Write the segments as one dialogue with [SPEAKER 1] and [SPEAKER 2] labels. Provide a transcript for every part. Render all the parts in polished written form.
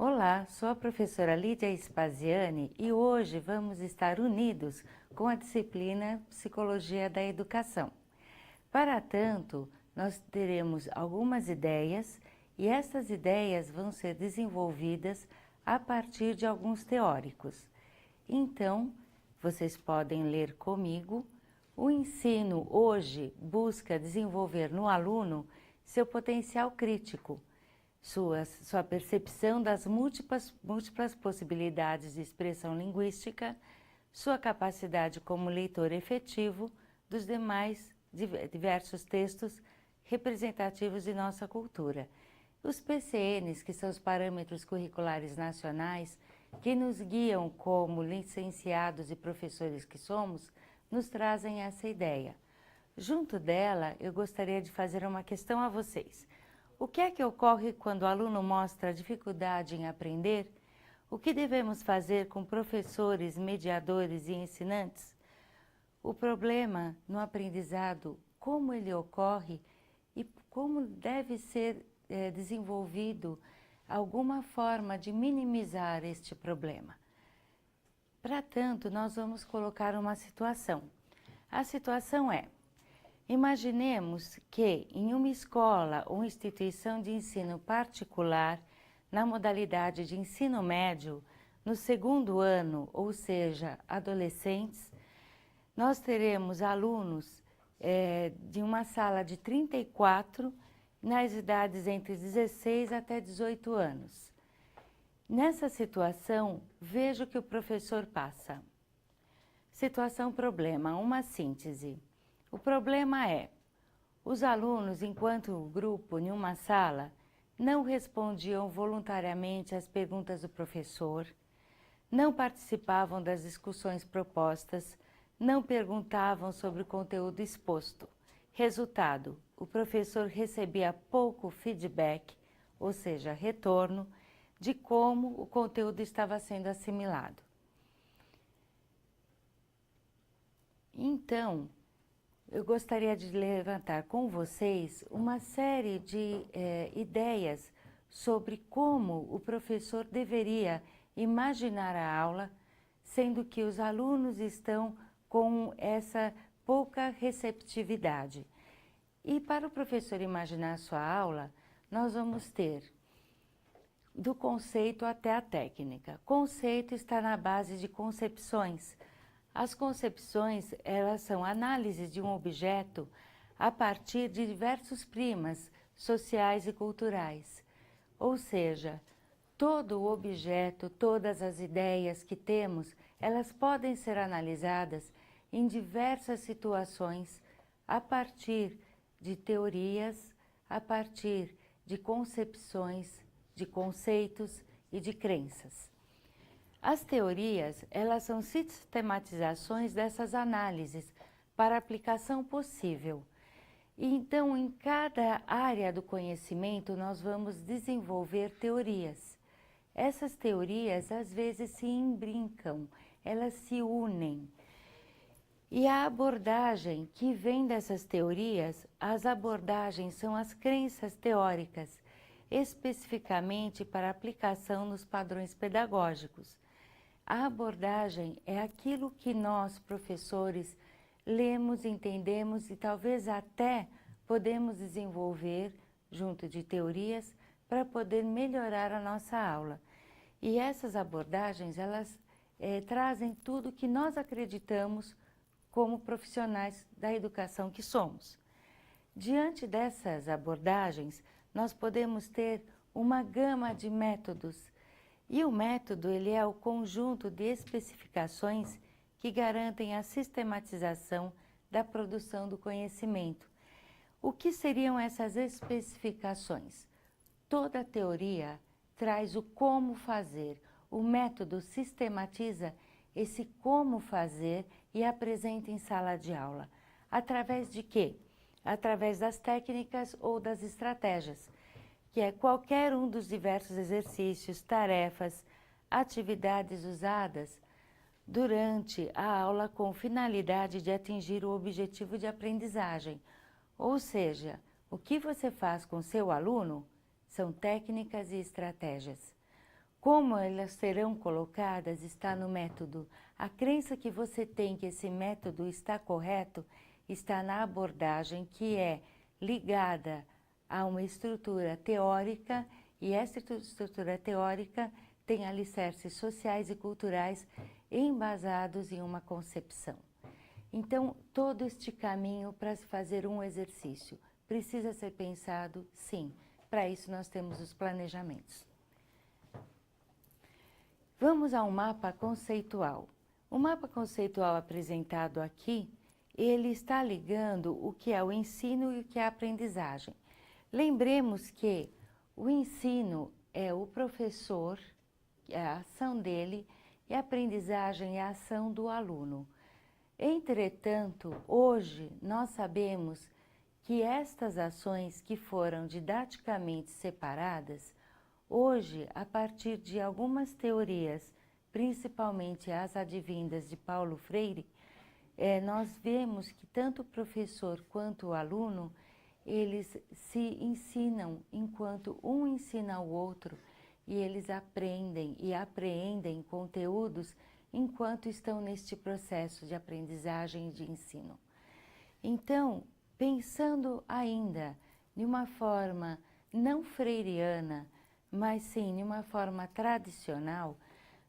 [SPEAKER 1] Olá, sou a professora Lídia Spaziani e hoje vamos estar unidos com a disciplina Psicologia da Educação. Para tanto, nós teremos algumas ideias e essas ideias vão ser desenvolvidas a partir de alguns teóricos. Então, vocês podem ler comigo. O ensino hoje busca desenvolver no aluno seu potencial crítico, sua percepção das múltiplas possibilidades de expressão linguística, sua capacidade como leitor efetivo dos demais diversos textos representativos de nossa cultura. Os PCNs, que são os Parâmetros Curriculares Nacionais, que nos guiam como licenciados e professores que somos, nos trazem essa ideia. Junto dela, eu gostaria de fazer uma questão a vocês. O que é que ocorre quando o aluno mostra dificuldade em aprender? O que devemos fazer com professores, mediadores e ensinantes? O problema no aprendizado, como ele ocorre e como deve ser desenvolvido alguma forma de minimizar este problema. Para tanto, nós vamos colocar uma situação. A situação é: imaginemos que em uma escola ou instituição de ensino particular, na modalidade de ensino médio, no segundo ano, ou seja, adolescentes, nós teremos alunos de uma sala de 34 nas idades entre 16 até 18 anos. Nessa situação, veja o que o professor passa. Situação problema, uma síntese. O problema é: os alunos, enquanto grupo em uma sala, não respondiam voluntariamente às perguntas do professor, não participavam das discussões propostas, não perguntavam sobre o conteúdo exposto. Resultado: o professor recebia pouco feedback, ou seja, retorno, de como o conteúdo estava sendo assimilado. Então, eu gostaria de levantar com vocês uma série de ideias sobre como o professor deveria imaginar a aula, sendo que os alunos estão com essa pouca receptividade. E para o professor imaginar a sua aula, nós vamos ter do conceito até a técnica. Conceito está na base de concepções. As concepções, elas são análises de um objeto a partir de diversos primas sociais e culturais. Ou seja, todo o objeto, todas as ideias que temos, elas podem ser analisadas em diversas situações a partir de teorias, a partir de concepções, de conceitos e de crenças. As teorias, elas são sistematizações dessas análises para aplicação possível. E então, em cada área do conhecimento, nós vamos desenvolver teorias. Essas teorias, às vezes, se imbrincam, elas se unem. E a abordagem que vem dessas teorias, as abordagens são as crenças teóricas, especificamente para aplicação nos padrões pedagógicos. A abordagem é aquilo que nós, professores, lemos, entendemos e talvez até podemos desenvolver junto de teorias para poder melhorar a nossa aula. E essas abordagens, elas trazem tudo que nós acreditamos como profissionais da educação que somos. Diante dessas abordagens, nós podemos ter uma gama de métodos. E o método, ele é o conjunto de especificações que garantem a sistematização da produção do conhecimento. O que seriam essas especificações? Toda teoria traz o como fazer. O método sistematiza esse como fazer e apresenta em sala de aula. Através de quê? Através das técnicas ou das estratégias, que é qualquer um dos diversos exercícios, tarefas, atividades usadas durante a aula com finalidade de atingir o objetivo de aprendizagem. Ou seja, o que você faz com seu aluno são técnicas e estratégias. Como elas serão colocadas está no método. A crença que você tem que esse método está correto está na abordagem, que é ligada a uma estrutura teórica, e essa estrutura teórica tem alicerces sociais e culturais embasados em uma concepção. Então, todo este caminho para se fazer um exercício precisa ser pensado, sim. Para isso nós temos os planejamentos. Vamos ao mapa conceitual. O mapa conceitual apresentado aqui, ele está ligando o que é o ensino e o que é a aprendizagem. Lembremos que o ensino é o professor, é a ação dele, e a aprendizagem é a ação do aluno. Entretanto, hoje nós sabemos que estas ações que foram didaticamente separadas, hoje, a partir de algumas teorias, principalmente as advindas de Paulo Freire, nós vemos que tanto o professor quanto o aluno, eles se ensinam enquanto um ensina ao outro, e eles aprendem e apreendem conteúdos enquanto estão neste processo de aprendizagem e de ensino. Então, pensando ainda de uma forma não freiriana, mas sim de uma forma tradicional,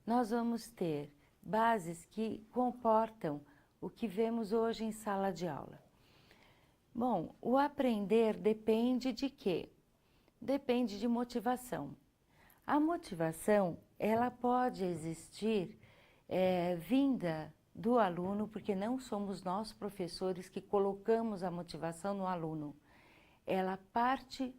[SPEAKER 1] nós vamos ter bases que comportam o que vemos hoje em sala de aula. Bom, o aprender depende de quê? Depende de motivação. A motivação, ela pode existir vinda do aluno, porque não somos nós, professores, que colocamos a motivação no aluno. Ela parte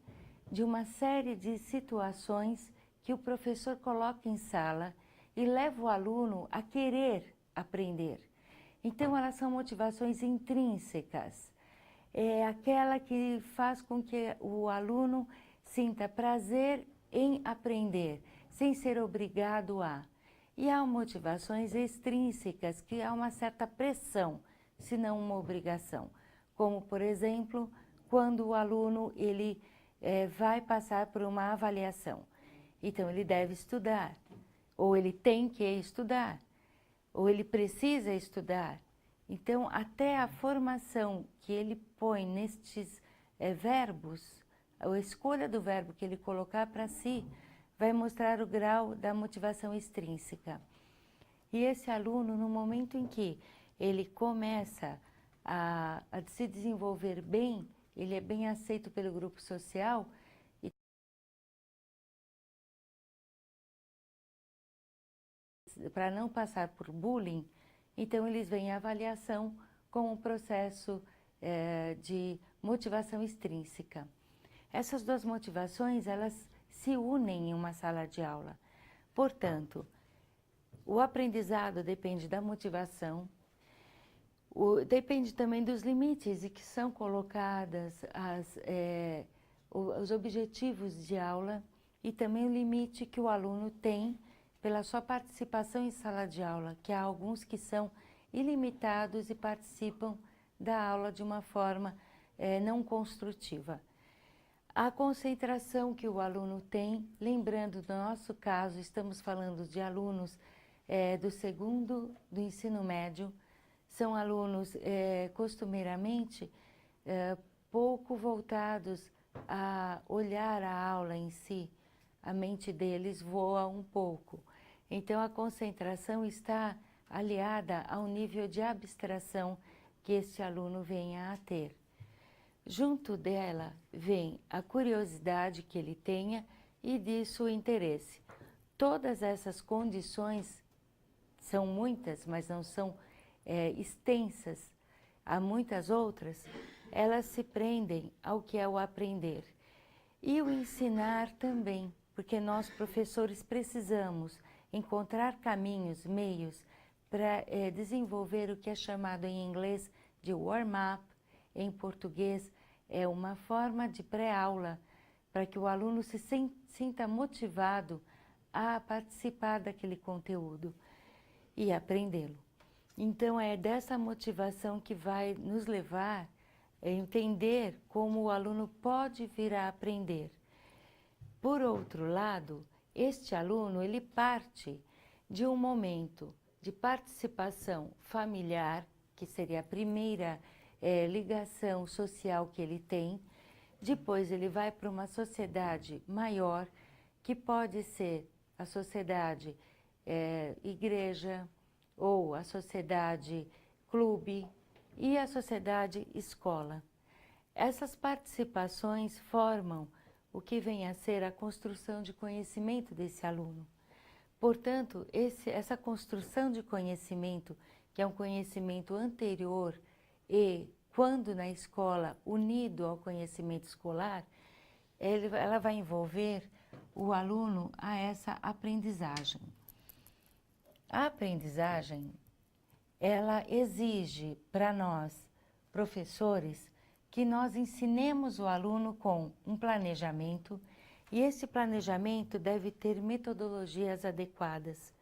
[SPEAKER 1] de uma série de situações que o professor coloca em sala e leva o aluno a querer aprender. Então, elas são motivações intrínsecas. É aquela que faz com que o aluno sinta prazer em aprender, sem ser obrigado a. E há motivações extrínsecas, que há uma certa pressão, se não uma obrigação. Como, por exemplo, quando o aluno ele, vai passar por uma avaliação. Então, ele deve estudar, ou ele tem que estudar, ou ele precisa estudar. Então, até a formação que ele põe nestes verbos, a escolha do verbo que ele colocar para si, vai mostrar o grau da motivação extrínseca. E esse aluno, no momento em que ele começa a se desenvolver bem, ele é bem aceito pelo grupo social, e para não passar por bullying, então eles veem a avaliação como um processo de motivação extrínseca. Essas duas motivações, elas se unem em uma sala de aula. Portanto, o aprendizado depende da motivação, depende também dos limites e que são colocadas os objetivos de aula, e também o limite que o aluno tem pela sua participação em sala de aula, que há alguns que são ilimitados e participam da aula de uma forma não construtiva. A concentração que o aluno tem, lembrando do nosso caso, estamos falando de alunos do segundo do ensino médio, são alunos costumeiramente pouco voltados a olhar a aula em si, a mente deles voa um pouco. Então a concentração está aliada ao nível de abstração que este aluno venha a ter. Junto dela vem a curiosidade que ele tenha e disso o interesse. Todas essas condições são muitas, mas não são extensas. Há muitas outras, elas se prendem ao que é o aprender. E o ensinar também, porque nós professores precisamos encontrar caminhos, meios para desenvolver o que é chamado em inglês de warm-up. Em português, é uma forma de pré-aula, para que o aluno se sinta motivado a participar daquele conteúdo e aprendê-lo. Então, é dessa motivação que vai nos levar a entender como o aluno pode vir a aprender. Por outro lado, Este aluno, ele parte de um momento de participação familiar, que seria a primeira ligação social que ele tem. Depois ele vai para uma sociedade maior, que pode ser a sociedade igreja, ou a sociedade clube e a sociedade escola. Essas participações formam o que vem a ser a construção de conhecimento desse aluno. Portanto, essa construção de conhecimento, que é um conhecimento anterior e, quando na escola, unido ao conhecimento escolar, ela vai envolver o aluno a essa aprendizagem. A aprendizagem, ela exige para nós, professores, que nós ensinemos o aluno com um planejamento, e esse planejamento deve ter metodologias adequadas,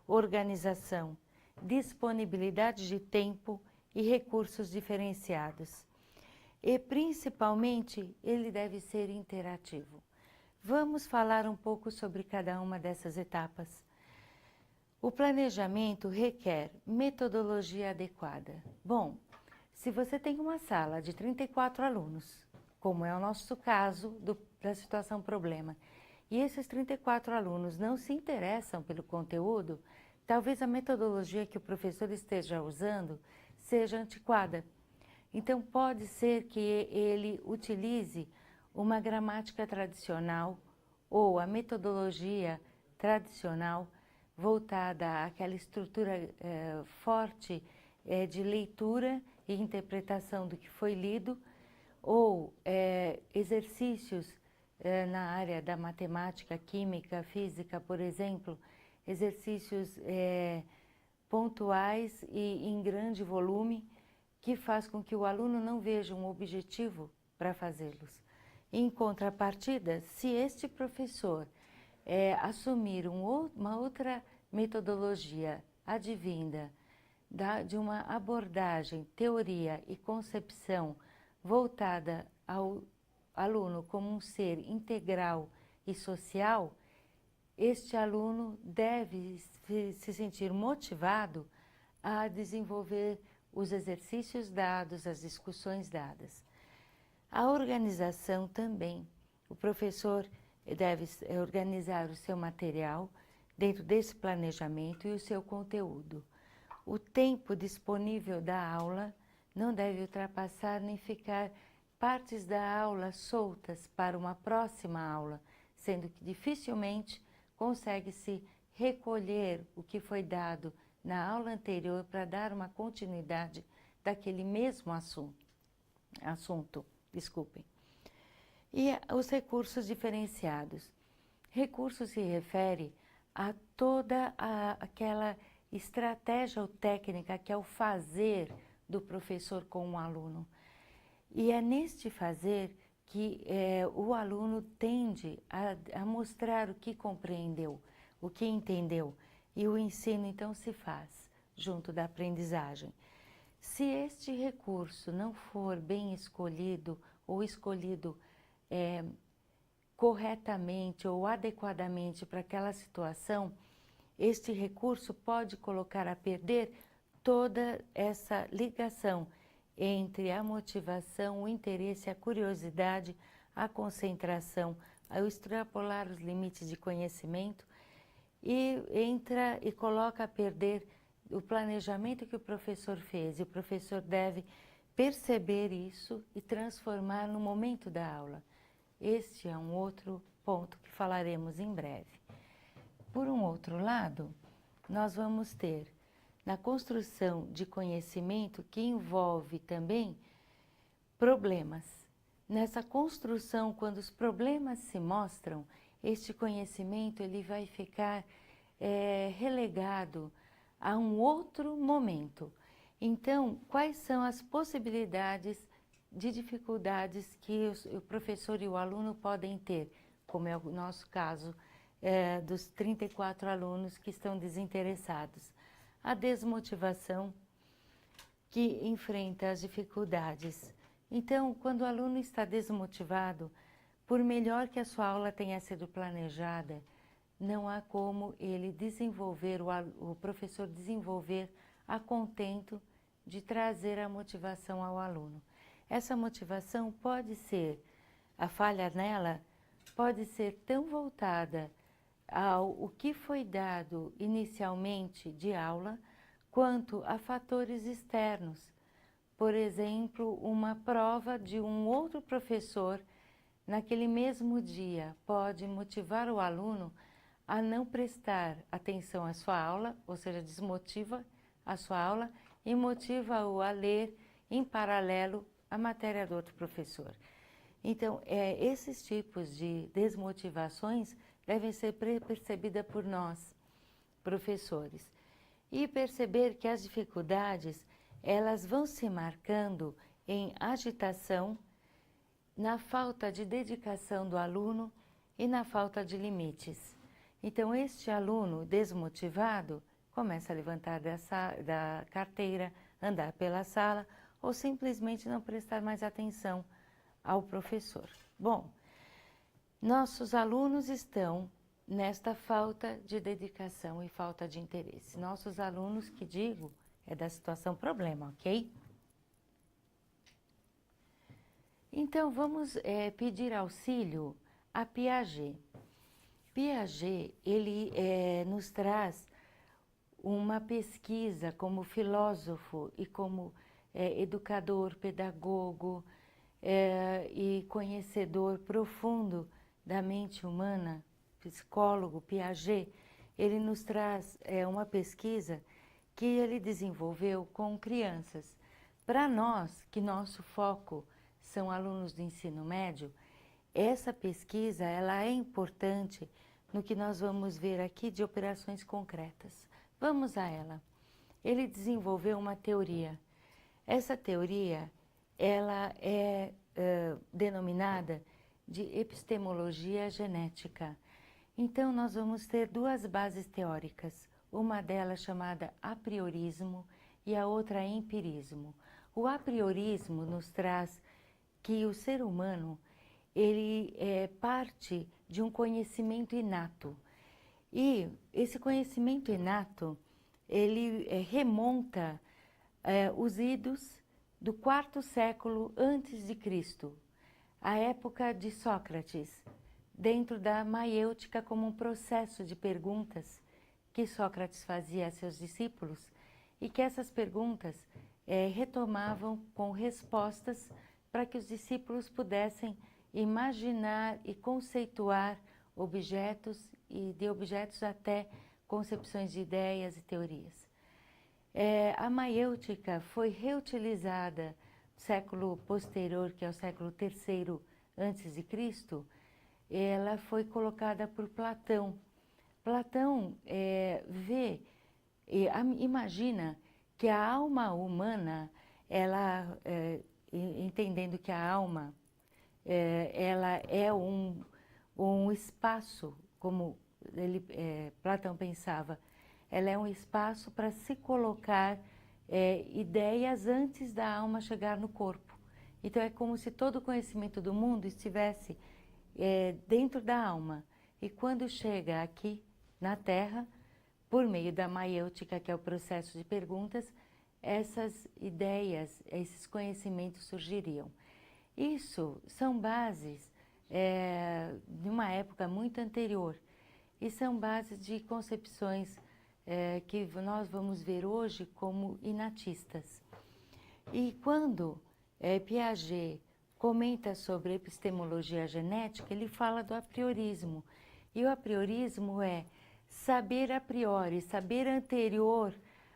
[SPEAKER 1] organização, disponibilidade de tempo e recursos diferenciados. E, principalmente, ele deve ser interativo. Vamos falar um pouco sobre cada uma dessas etapas. O planejamento requer metodologia adequada. Bom, se você tem uma sala de 34 alunos, como é o nosso caso da situação problema, e esses 34 alunos não se interessam pelo conteúdo, talvez a metodologia que o professor esteja usando seja antiquada. Então, pode ser que ele utilize uma gramática tradicional ou a metodologia tradicional voltada àquela estrutura forte de leitura e interpretação do que foi lido, ou exercícios na área da matemática, química, física, por exemplo, exercícios pontuais e em grande volume, que faz com que o aluno não veja um objetivo para fazê-los. Em contrapartida, se este professor assumir uma outra metodologia advinda de uma abordagem, teoria e concepção voltada ao aluno como um ser integral e social, este aluno deve se sentir motivado a desenvolver os exercícios dados, as discussões dadas. A organização também. O professor deve organizar o seu material dentro desse planejamento e o seu conteúdo. O tempo disponível da aula não deve ultrapassar nem ficar partes da aula soltas para uma próxima aula, sendo que dificilmente consegue-se recolher o que foi dado na aula anterior para dar uma continuidade daquele mesmo assunto. Desculpem. E os recursos diferenciados. Recurso se refere a toda aquela estratégia ou técnica que é o fazer do professor com o aluno. E é neste fazer que o aluno tende a mostrar o que compreendeu, o que entendeu, e o ensino então se faz junto da aprendizagem. Se este recurso não for bem escolhido ou escolhido corretamente ou adequadamente para aquela situação, este recurso pode colocar a perder toda essa ligação entre a motivação, o interesse, a curiosidade, a concentração, ao extrapolar os limites de conhecimento, e entra e coloca a perder o planejamento que o professor fez. E o professor deve perceber isso e transformar no momento da aula. Este é um outro ponto que falaremos em breve. Por um outro lado, nós vamos ter na construção de conhecimento que envolve também problemas. Nessa construção, quando os problemas se mostram, este conhecimento ele vai ficar relegado a um outro momento. Então, quais são as possibilidades de dificuldades que o professor e o aluno podem ter, como é o nosso caso dos 34 alunos que estão desinteressados? A desmotivação, que enfrenta as dificuldades. Então, quando o aluno está desmotivado, por melhor que a sua aula tenha sido planejada, não há como ele desenvolver, o professor desenvolver a contento de trazer a motivação ao aluno. Essa motivação pode ser, a falha nela pode ser tão voltada ao o que foi dado inicialmente de aula, quanto a fatores externos. Por exemplo, uma prova de um outro professor naquele mesmo dia pode motivar o aluno a não prestar atenção à sua aula, ou seja, desmotiva a sua aula e motiva-o a ler em paralelo a matéria do outro professor. Então, esses tipos de desmotivações devem ser percebidas por nós, professores. E perceber que as dificuldades, elas vão se marcando em agitação, na falta de dedicação do aluno e na falta de limites. Então, este aluno desmotivado começa a levantar da carteira, andar pela sala ou simplesmente não prestar mais atenção ao professor. Bom, nossos alunos estão nesta falta de dedicação e falta de interesse. Nossos alunos, que digo, é da situação problema, ok? Então, vamos pedir auxílio a Piaget. Piaget, ele nos traz uma pesquisa como filósofo e como educador, pedagogo e conhecedor profundo da mente humana, psicólogo Piaget. Ele nos traz uma pesquisa que ele desenvolveu com crianças. Para nós, que nosso foco são alunos do ensino médio, essa pesquisa ela é importante no que nós vamos ver aqui de operações concretas. Vamos a ela. Ele desenvolveu uma teoria. Essa teoria ela é denominada de epistemologia genética. Então, nós vamos ter duas bases teóricas, uma delas chamada apriorismo e a outra empirismo. O apriorismo nos traz que o ser humano ele parte de um conhecimento inato. E esse conhecimento inato, ele remonta os idos do quarto século antes de Cristo, a época de Sócrates, dentro da maiêutica como um processo de perguntas que Sócrates fazia a seus discípulos e que essas perguntas retomavam com respostas para que os discípulos pudessem imaginar e conceituar objetos e de objetos até concepções de ideias e teorias. A maiêutica foi reutilizada no século posterior, que é o século III antes de Cristo. Ela foi colocada por Platão. Platão imagina que a alma humana, ela entendendo que a alma ela é um espaço, como Platão pensava, ela é um espaço para se colocar ideias antes da alma chegar no corpo. Então é como se todo o conhecimento do mundo estivesse dentro da alma. E quando chega aqui na Terra, por meio da maiêutica, que é o processo de perguntas, essas ideias, esses conhecimentos surgiriam. Isso são bases de uma época muito anterior e são bases de concepções que nós vamos ver hoje como inatistas. E quando Piaget comenta sobre epistemologia genética, ele fala do apriorismo. E o apriorismo é saber a priori, saber anterior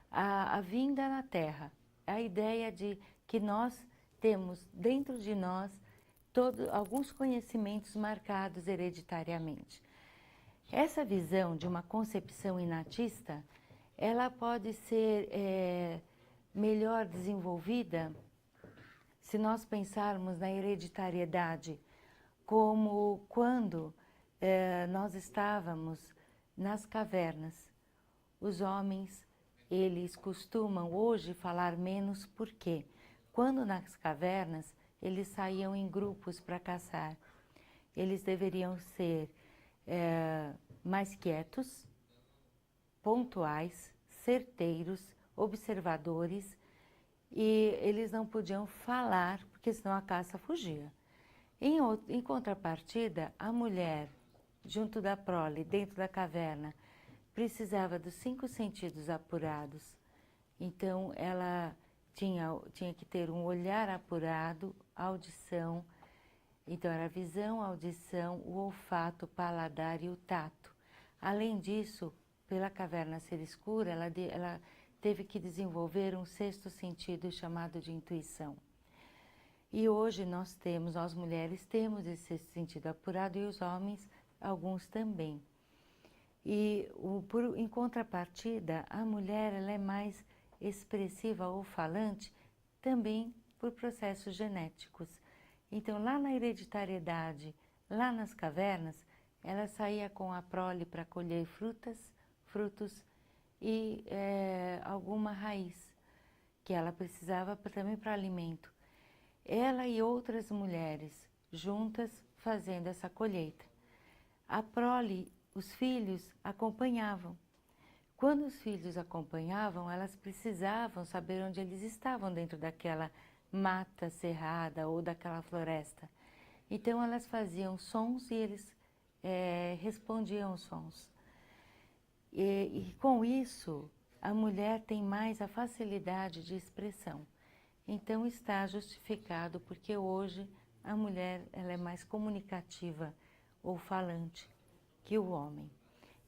[SPEAKER 1] à vinda na Terra. A ideia de que nós temos dentro de nós alguns conhecimentos marcados hereditariamente. Essa visão de uma concepção inatista, ela pode ser melhor desenvolvida se nós pensarmos na hereditariedade, como quando nós estávamos nas cavernas. Os homens, eles costumam hoje falar menos porque quando nas cavernas eles saíam em grupos para caçar. Eles deveriam ser mais quietos, pontuais, certeiros, observadores, e eles não podiam falar, porque senão a caça fugia. Em contrapartida, a mulher, junto da prole, dentro da caverna, precisava dos 5 sentidos apurados. Então, ela tinha que ter um olhar apurado, audição. Então, era a visão, a audição, o olfato, o paladar e o tato. Além disso, pela caverna ser escura, ela teve que desenvolver um 6º sentido chamado de intuição. E hoje nós mulheres temos esse sentido apurado e os homens, alguns também. E em contrapartida, a mulher ela é mais expressiva ou falante também por processos genéticos. Então, lá na hereditariedade, lá nas cavernas, ela saía com a prole para colher frutos e alguma raiz, que ela precisava também para alimento. Ela e outras mulheres juntas fazendo essa colheita. A prole, os filhos acompanhavam. Quando os filhos acompanhavam, elas precisavam saber onde eles estavam dentro daquela mata cerrada ou daquela floresta. Então elas faziam sons e eles respondiam os sons. E com isso, a mulher tem mais a facilidade de expressão. Então está justificado porque hoje a mulher ela é mais comunicativa ou falante que o homem.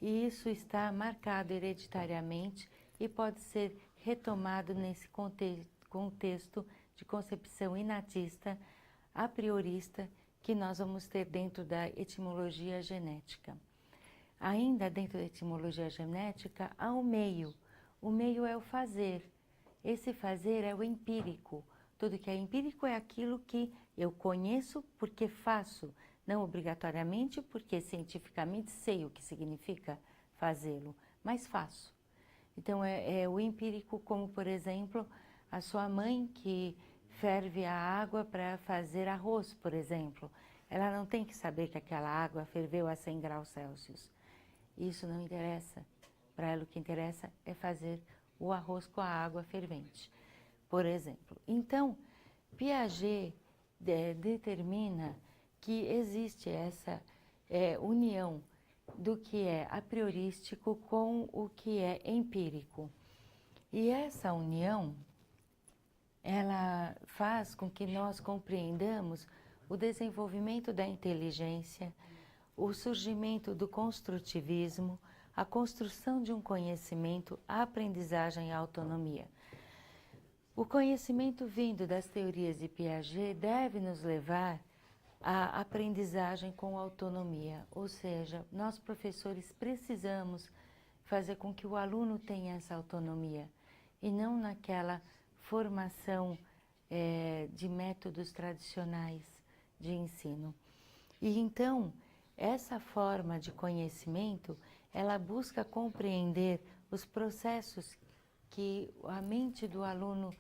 [SPEAKER 1] E isso está marcado hereditariamente e pode ser retomado nesse contexto de concepção inatista, a priorista, que nós vamos ter dentro da etimologia genética. Ainda dentro da etimologia genética, há o meio. O meio é o fazer. Esse fazer é o empírico. Tudo que é empírico é aquilo que eu conheço porque faço, não obrigatoriamente porque cientificamente sei o que significa fazê-lo, mas faço. Então é o empírico, como por exemplo, a sua mãe que ferve a água para fazer arroz, por exemplo. Ela não tem que saber que aquela água ferveu a 100 graus Celsius. Isso não interessa. Para ela o que interessa é fazer o arroz com a água fervente, por exemplo. Então, Piaget determina que existe essa união do que é a priorístico com o que é empírico. E essa união, ela faz com que nós compreendamos o desenvolvimento da inteligência, o surgimento do construtivismo, a construção de um conhecimento, a aprendizagem e a autonomia. O conhecimento vindo das teorias de Piaget deve nos levar à aprendizagem com autonomia, ou seja, nós professores precisamos fazer com que o aluno tenha essa autonomia e não naquela formação de métodos tradicionais de ensino. E então, essa forma de conhecimento, ela busca compreender os processos que a mente do aluno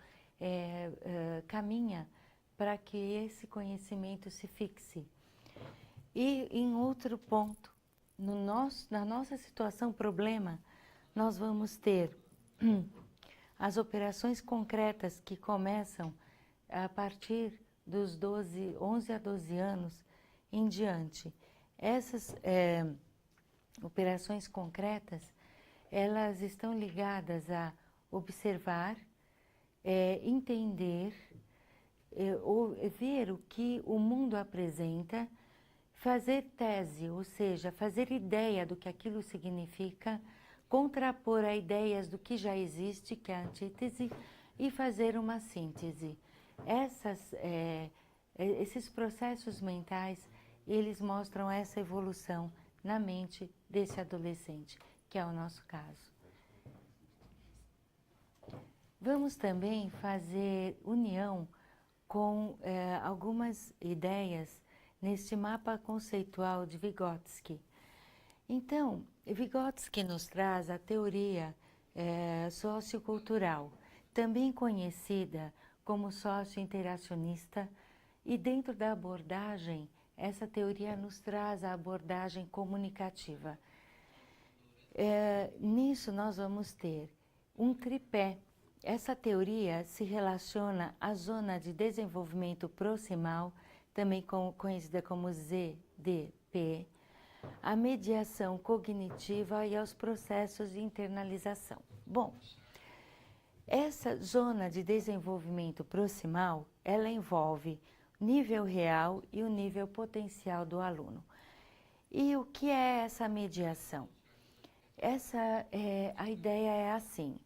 [SPEAKER 1] caminha para que esse conhecimento se fixe. E em outro ponto, na nossa situação problema, nós vamos ter as operações concretas que começam a partir dos 11 a 12 anos em diante. Essas operações concretas, elas estão ligadas a observar, entender, ou ver o que o mundo apresenta, fazer tese, ou seja, fazer ideia do que aquilo significa, contrapor a ideias do que já existe, que é a antítese, e fazer uma síntese. Esses processos mentais, eles mostram essa evolução na mente desse adolescente, que é o nosso caso. Vamos também fazer união com algumas ideias neste mapa conceitual de Vygotsky. Então, Vygotsky nos traz a teoria sociocultural, também conhecida como socio-interacionista, e dentro da abordagem, essa teoria nos traz a abordagem comunicativa. Nisso nós vamos ter um tripé. Essa teoria se relaciona à zona de desenvolvimento proximal, também conhecida como ZDP, à mediação cognitiva e aos processos de internalização. Bom, essa zona de desenvolvimento proximal, ela envolve o nível real e o nível potencial do aluno. E o que é essa mediação? A ideia é assim,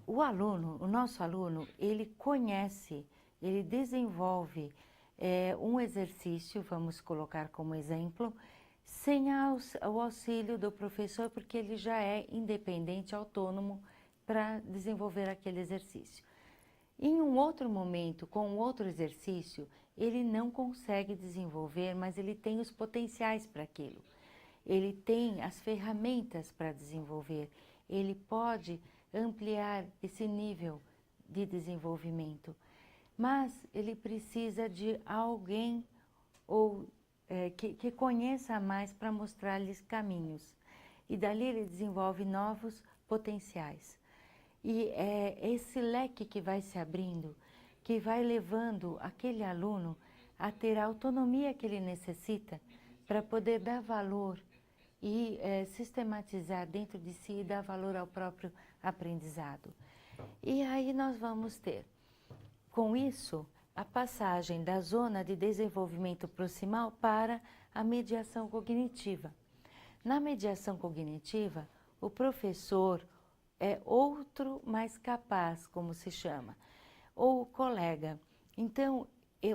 [SPEAKER 1] o nosso aluno, ele conhece, ele desenvolve um exercício, vamos colocar como exemplo, sem o auxílio do professor, porque ele já é independente, autônomo para desenvolver aquele exercício. Em um outro momento, com outro exercício, ele não consegue desenvolver, mas ele tem os potenciais para aquilo. Ele tem as ferramentas para desenvolver, ele pode ampliar esse nível de desenvolvimento, mas ele precisa de alguém que conheça mais para mostrar-lhes caminhos. E dali ele desenvolve novos potenciais. E é esse leque que vai se abrindo, que vai levando aquele aluno a ter a autonomia que ele necessita para poder dar valor e sistematizar dentro de si e dar valor ao próprio aprendizado. E aí nós vamos ter, com isso, a passagem da zona de desenvolvimento proximal para a mediação cognitiva. Na mediação cognitiva, o professor é outro mais capaz, como se chama, ou o colega. Então,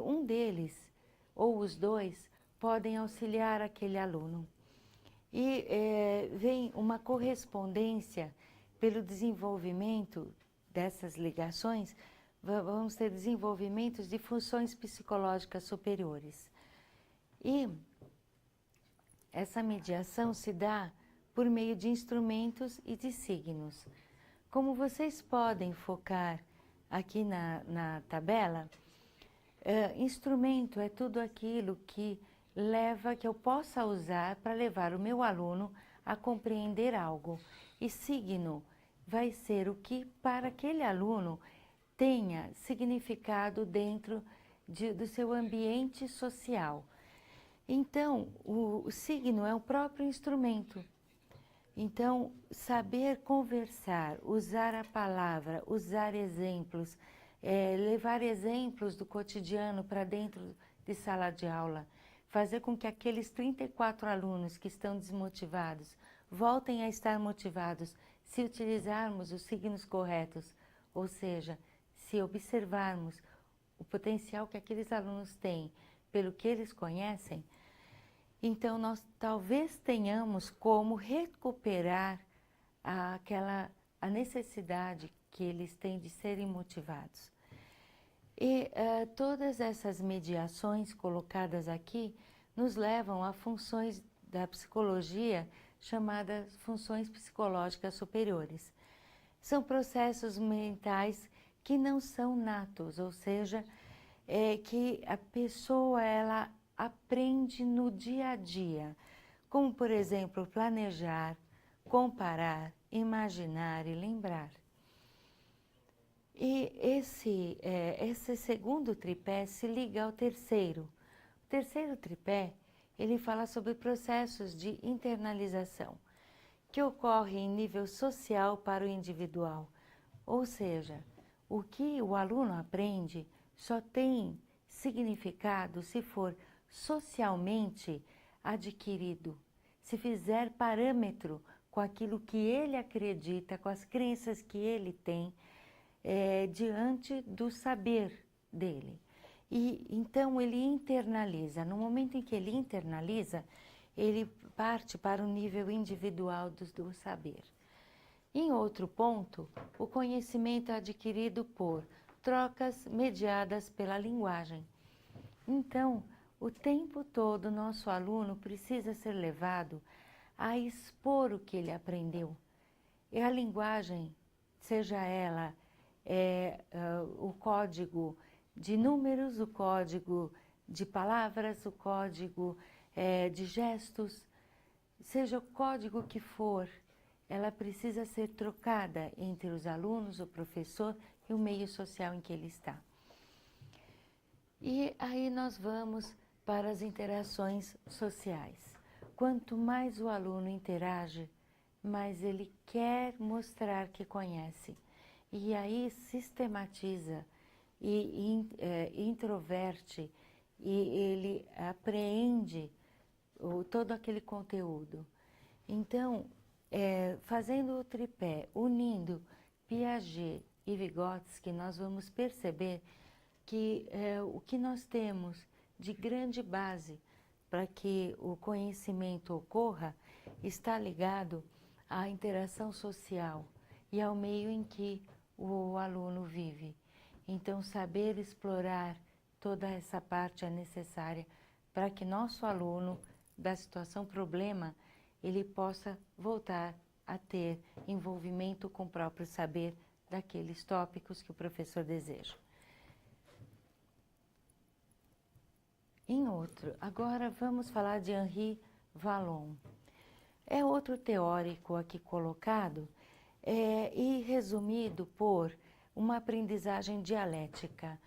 [SPEAKER 1] um deles, ou os dois, podem auxiliar aquele aluno. E vem uma correspondência pelo desenvolvimento dessas ligações, vamos ter desenvolvimentos de funções psicológicas superiores. E essa mediação se dá por meio de instrumentos e de signos. Como vocês podem focar aqui na tabela, instrumento é tudo aquilo que eu possa usar para levar o meu aluno a compreender algo. E signo vai ser o que para aquele aluno tenha significado dentro do seu ambiente social. Então, o signo é o próprio instrumento. Então, saber conversar, usar a palavra, usar exemplos, levar exemplos do cotidiano para dentro de sala de aula, fazer com que aqueles 34 alunos que estão desmotivados voltem a estar motivados se utilizarmos os signos corretos, ou seja, se observarmos o potencial que aqueles alunos têm pelo que eles conhecem, então nós talvez tenhamos como recuperar a necessidade que eles têm de serem motivados. E todas essas mediações colocadas aqui nos levam a funções da psicologia chamadas funções psicológicas superiores. São processos mentais que não são natos, ou seja, que a pessoa ela aprende no dia a dia, como por exemplo planejar, comparar, imaginar e lembrar. E esse segundo tripé se liga ao terceiro. O terceiro tripé, ele fala sobre processos de internalização, que ocorre em nível social para o individual. Ou seja, o que o aluno aprende só tem significado se for socialmente adquirido, se fizer parâmetro com aquilo que ele acredita, com as crenças que ele tem, diante do saber dele. E então ele internaliza. No momento em que ele internaliza, ele parte para o nível individual do saber. Em outro ponto, o conhecimento é adquirido por trocas mediadas pela linguagem. Então, o tempo todo, nosso aluno precisa ser levado a expor o que ele aprendeu. E a linguagem, seja ela o código de números, o código de palavras, o código de gestos, seja o código que for, ela precisa ser trocada entre os alunos, o professor e o meio social em que ele está. E aí nós vamos para as interações sociais. Quanto mais o aluno interage, mais ele quer mostrar que conhece. E aí sistematiza e introverte e ele apreende todo aquele conteúdo. Então, fazendo o tripé, unindo Piaget e Vygotsky, nós vamos perceber que o que nós temos de grande base para que o conhecimento ocorra está ligado à interação social e ao meio em que o aluno vive. Então, saber explorar toda essa parte é necessária para que nosso aluno, da situação problema, ele possa voltar a ter envolvimento com o próprio saber daqueles tópicos que o professor deseja. Agora vamos falar de Henri Vallon. É outro teórico aqui colocado e resumido por uma aprendizagem dialética.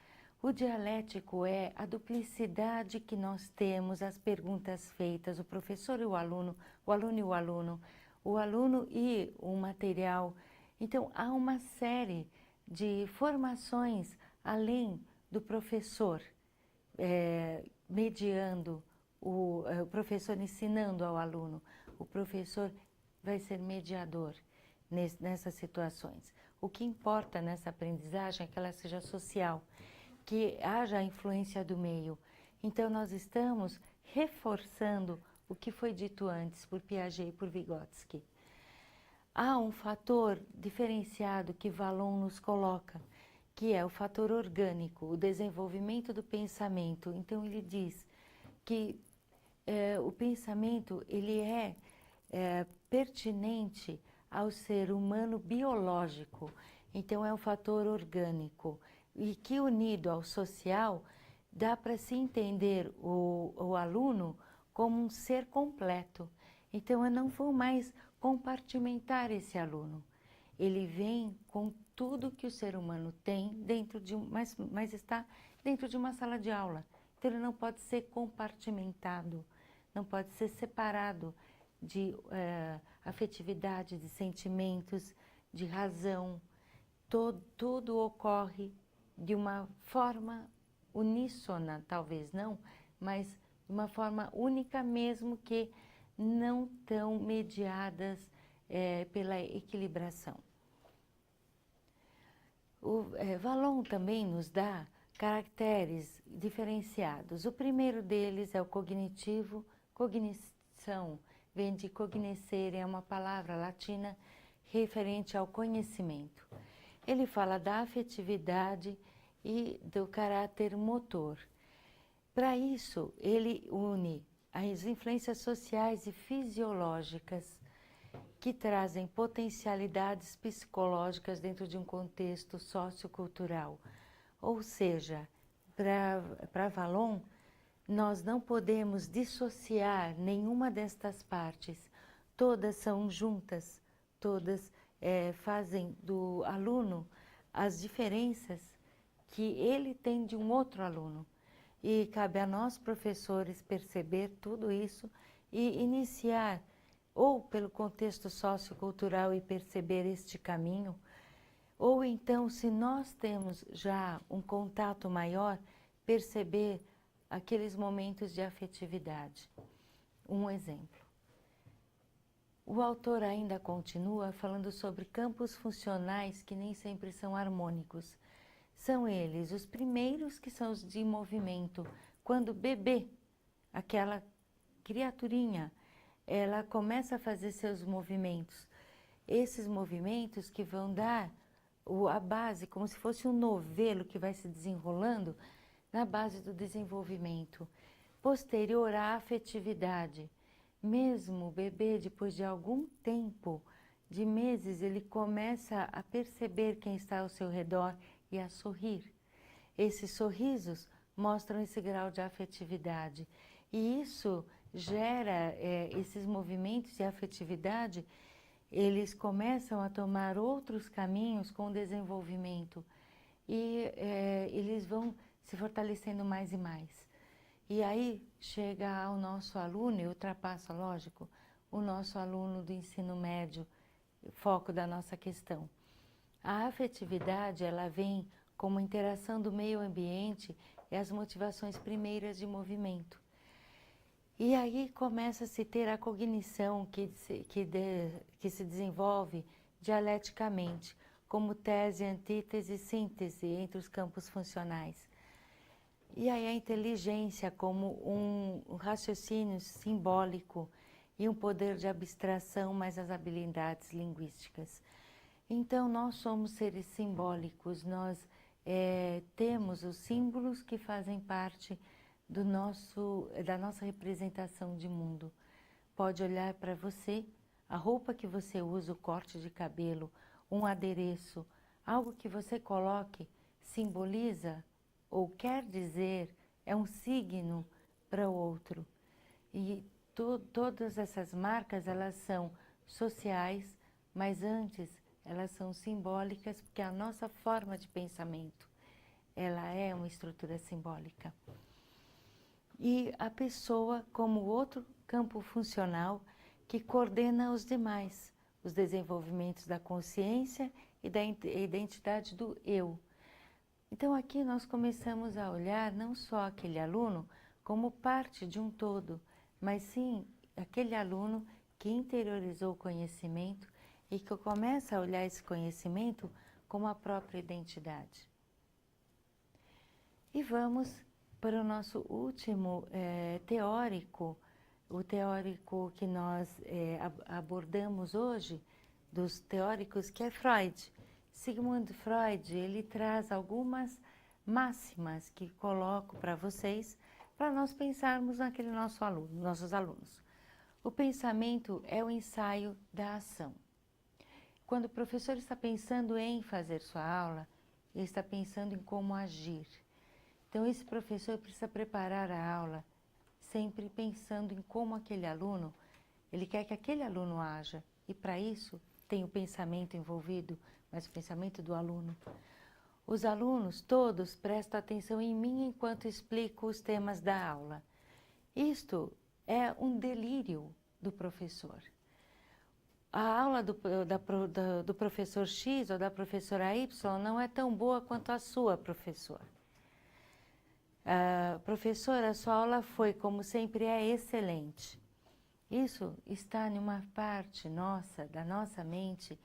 [SPEAKER 1] O dialético é a duplicidade que nós temos, as perguntas feitas, o professor e o aluno e o aluno, o aluno e o material. Então, há uma série de formações além do professor mediando, o professor ensinando ao aluno. O professor vai ser mediador nessas situações. O que importa nessa aprendizagem é que ela seja social, que haja a influência do meio. Então, nós estamos reforçando o que foi dito antes por Piaget e por Vygotsky. Há um fator diferenciado que Vallon nos coloca, que é o fator orgânico, o desenvolvimento do pensamento. Então, ele diz que o pensamento ele é pertinente ao ser humano biológico. Então, é um fator orgânico e que, unido ao social, dá para se entender o aluno como um ser completo. Então, eu não vou mais compartimentar esse aluno. Ele vem com tudo que o ser humano tem dentro de mas está dentro de uma sala de aula. Então, ele não pode ser compartimentado, não pode ser separado de afetividade, de sentimentos, de razão. Tudo ocorre de uma forma uníssona, talvez não, mas de uma forma única mesmo que não tão mediadas pela equilibração. Vallon também nos dá caracteres diferenciados. O primeiro deles é o cognitivo. Cognição vem de cognoscere, é uma palavra latina referente ao conhecimento. Ele fala da afetividade e do caráter motor. Para isso, ele une as influências sociais e fisiológicas que trazem potencialidades psicológicas dentro de um contexto sociocultural. Ou seja, para Vallon, nós não podemos dissociar nenhuma destas partes. Todas são juntas, todas fazem do aluno as diferenças que ele tem de um outro aluno. E cabe a nós, professores, perceber tudo isso e iniciar, ou pelo contexto sociocultural e perceber este caminho, ou então, se nós temos já um contato maior, perceber aqueles momentos de afetividade. Um exemplo. O autor ainda continua falando sobre campos funcionais que nem sempre são harmônicos. São eles os primeiros, que são os de movimento. Quando o bebê, aquela criaturinha, ela começa a fazer seus movimentos. Esses movimentos que vão dar a base, como se fosse um novelo que vai se desenrolando na base do desenvolvimento. Posterior à afetividade. Mesmo o bebê, depois de algum tempo, de meses, ele começa a perceber quem está ao seu redor e a sorrir. Esses sorrisos mostram esse grau de afetividade. E isso gera esses movimentos de afetividade eles começam a tomar outros caminhos com o desenvolvimento e eles vão se fortalecendo mais e mais. E aí chega ao nosso aluno, e ultrapassa, lógico, o nosso aluno do ensino médio, foco da nossa questão. A afetividade, ela vem como interação do meio ambiente e as motivações primeiras de movimento. E aí começa a se ter a cognição que se desenvolve dialeticamente, como tese, antítese e síntese entre os campos funcionais. E aí a inteligência como um raciocínio simbólico e um poder de abstração, mais as habilidades linguísticas. Então, nós somos seres simbólicos, nós temos os símbolos que fazem parte da nossa representação de mundo. Pode olhar para você, a roupa que você usa, o corte de cabelo, um adereço, algo que você coloque, simboliza ou quer dizer, é um signo para o outro. E todas essas marcas, elas são sociais, mas antes elas são simbólicas, porque a nossa forma de pensamento, ela é uma estrutura simbólica. E a pessoa como outro campo funcional que coordena os demais, os desenvolvimentos da consciência e da identidade do eu. Então aqui nós começamos a olhar não só aquele aluno como parte de um todo, mas sim aquele aluno que interiorizou o conhecimento e que começa a olhar esse conhecimento como a própria identidade. E vamos para o nosso último teórico, o teórico que nós abordamos hoje, dos teóricos, que é Freud. Sigmund Freud, ele traz algumas máximas que coloco para vocês, para nós pensarmos naquele nossos alunos. O pensamento é o ensaio da ação. Quando o professor está pensando em fazer sua aula, ele está pensando em como agir. Então, esse professor precisa preparar a aula sempre pensando em como aquele aluno, ele quer que aquele aluno haja. E para isso, tem o pensamento envolvido, mas o pensamento do aluno. Os alunos todos prestam atenção em mim enquanto explico os temas da aula. Isto é um delírio do professor. A aula do professor X ou da professora Y não é tão boa quanto a sua, professor. Professora, a sua aula foi, como sempre, excelente. Isso está em uma parte nossa, da nossa mente,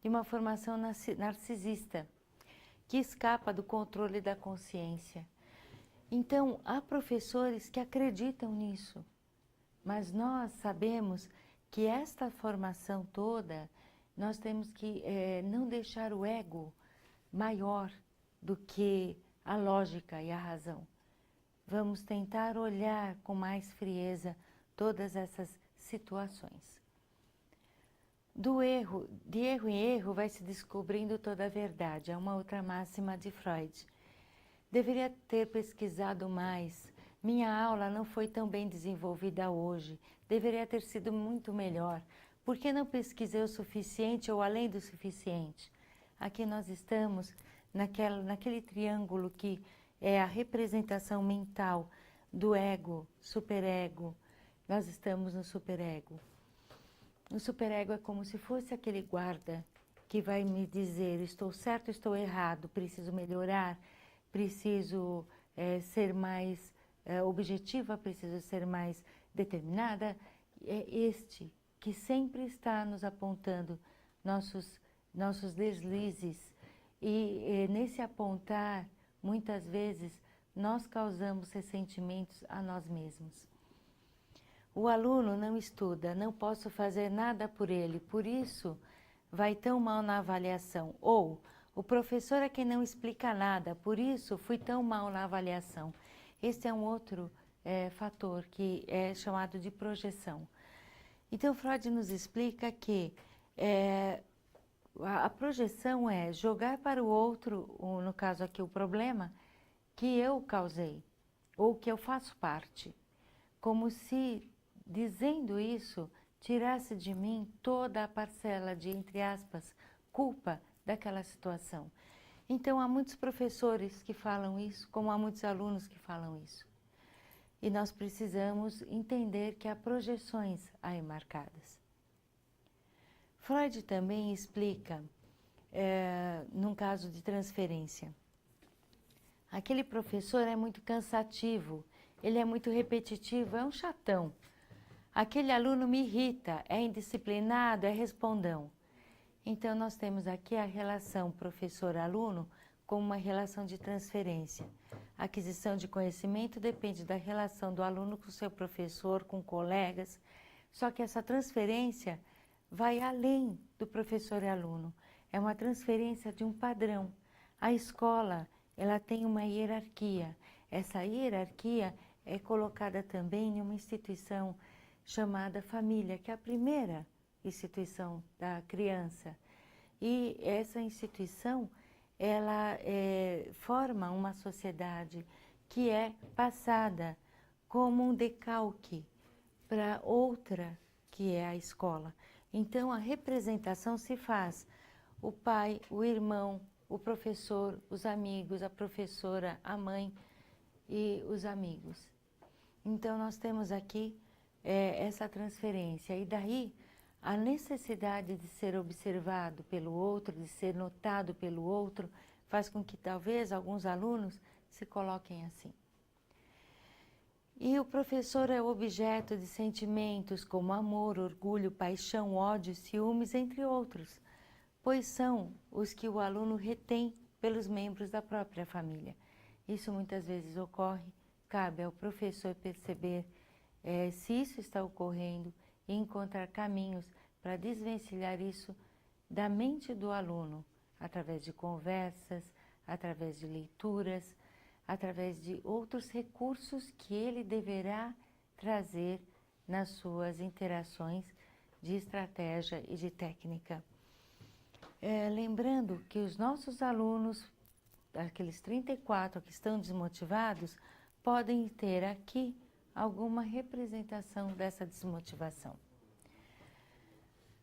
[SPEAKER 1] de uma formação narcisista, que escapa do controle da consciência. Então, há professores que acreditam nisso, mas nós sabemos que esta formação toda, nós temos que não deixar o ego maior do que a lógica e a razão. Vamos tentar olhar com mais frieza todas essas situações. De erro em erro vai se descobrindo toda a verdade. É uma outra máxima de Freud. Deveria ter pesquisado mais. Minha aula não foi tão bem desenvolvida hoje. Deveria ter sido muito melhor. Por que não pesquisei o suficiente ou além do suficiente? Aqui nós estamos naquele triângulo que é a representação mental do ego, superego. Nós estamos no superego. O superego é como se fosse aquele guarda que vai me dizer: estou certo, estou errado, preciso melhorar, preciso ser mais objetiva, preciso ser mais determinada. É este que sempre está nos apontando nossos deslizes. E nesse apontar, muitas vezes, nós causamos ressentimentos a nós mesmos. O aluno não estuda, não posso fazer nada por ele, por isso vai tão mal na avaliação. Ou o professor é quem não explica nada, por isso fui tão mal na avaliação. Este é um outro fator que é chamado de projeção. Então, Freud nos explica que a projeção é jogar para o outro, no caso aqui o problema, que eu causei, ou que eu faço parte. Como se, dizendo isso, tirasse de mim toda a parcela de, entre aspas, culpa daquela situação. Então, há muitos professores que falam isso, como há muitos alunos que falam isso. E nós precisamos entender que há projeções aí marcadas. Freud também explica, num caso de transferência, aquele professor é muito cansativo, ele é muito repetitivo, é um chatão. Aquele aluno me irrita, é indisciplinado, é respondão. Então, nós temos aqui a relação professor-aluno como uma relação de transferência. A aquisição de conhecimento depende da relação do aluno com o seu professor, com colegas, só que essa transferência vai além do professor e aluno. É uma transferência de um padrão. A escola, ela tem uma hierarquia. Essa hierarquia é colocada também em uma instituição chamada família, que é a primeira instituição da criança. E essa instituição, ela forma uma sociedade que é passada como um decalque para outra, que é a escola. Então, a representação se faz o pai, o irmão, o professor, os amigos, a professora, a mãe e os amigos. Então, nós temos aqui essa transferência. E daí, a necessidade de ser observado pelo outro, de ser notado pelo outro, faz com que talvez alguns alunos se coloquem assim. E o professor é objeto de sentimentos como amor, orgulho, paixão, ódio, ciúmes, entre outros, pois são os que o aluno retém pelos membros da própria família. Isso muitas vezes ocorre, cabe ao professor perceber se isso está ocorrendo e encontrar caminhos para desvencilhar isso da mente do aluno, através de conversas, através de leituras, através de outros recursos que ele deverá trazer nas suas interações de estratégia e de técnica. Lembrando que os nossos alunos, aqueles 34 que estão desmotivados, podem ter aqui alguma representação dessa desmotivação.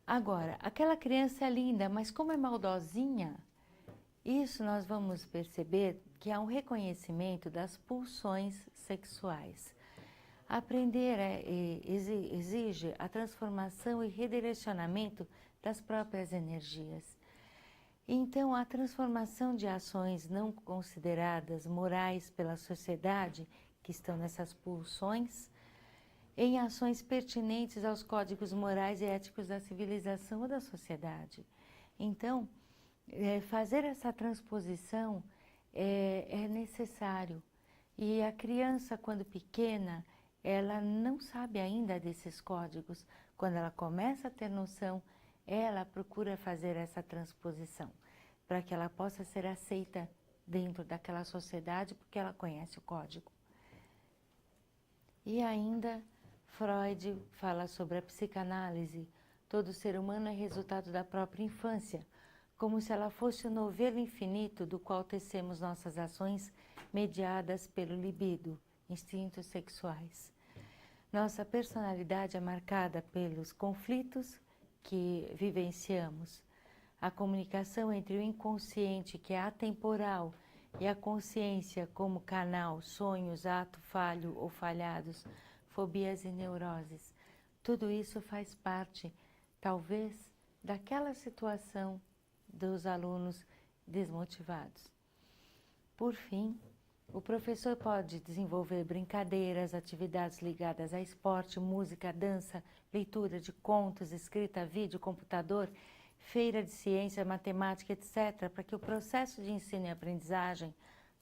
[SPEAKER 1] Agora, aquela criança é linda, mas como é maldosinha, isso nós vamos perceber que há um reconhecimento das pulsões sexuais. Aprender exige a transformação e redirecionamento das próprias energias. Então, a transformação de ações não consideradas morais pela sociedade, que estão nessas pulsões, em ações pertinentes aos códigos morais e éticos da civilização ou da sociedade. Então, fazer essa transposição é necessário. E a criança, quando pequena, ela não sabe ainda desses códigos. Quando ela começa a ter noção, ela procura fazer essa transposição, para que ela possa ser aceita dentro daquela sociedade, porque ela conhece o código. E ainda, Freud fala sobre a psicanálise. Todo ser humano é resultado da própria infância, como se ela fosse o novelo infinito do qual tecemos nossas ações mediadas pelo libido, instintos sexuais. Nossa personalidade é marcada pelos conflitos que vivenciamos. A comunicação entre o inconsciente, que é atemporal, e a consciência como canal, sonhos, ato falho ou falhados, fobias e neuroses. Tudo isso faz parte, talvez, daquela situação dos alunos desmotivados. Por fim, o professor pode desenvolver brincadeiras, atividades ligadas a esporte, música, dança, leitura de contos, escrita, vídeo, computador, feira de ciência, matemática, etc., para que o processo de ensino e aprendizagem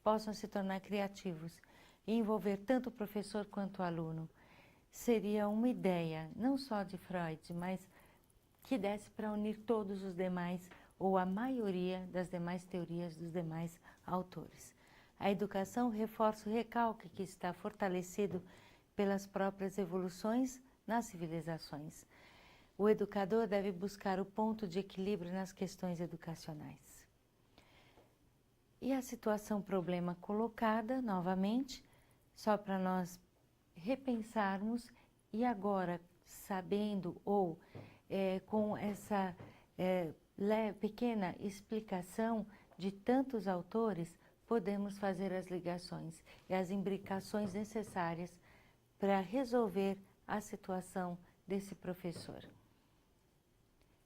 [SPEAKER 1] possam se tornar criativos e envolver tanto o professor quanto o aluno. Seria uma ideia, não só de Freud, mas que desse para unir todos os demais, ou a maioria das demais teorias dos demais autores. A educação reforça o recalque que está fortalecido pelas próprias evoluções nas civilizações. O educador deve buscar o ponto de equilíbrio nas questões educacionais. E a situação problema colocada, novamente, só para nós repensarmos, e agora, sabendo ou com essa pequena explicação de tantos autores, podemos fazer as ligações e as imbricações necessárias para resolver a situação desse professor.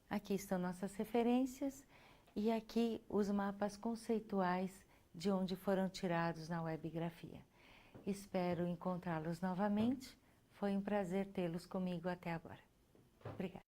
[SPEAKER 1] Aqui estão nossas referências e aqui os mapas conceituais de onde foram tirados na Webgrafia. Espero encontrá-los novamente. Foi um prazer tê-los comigo até agora. Obrigada.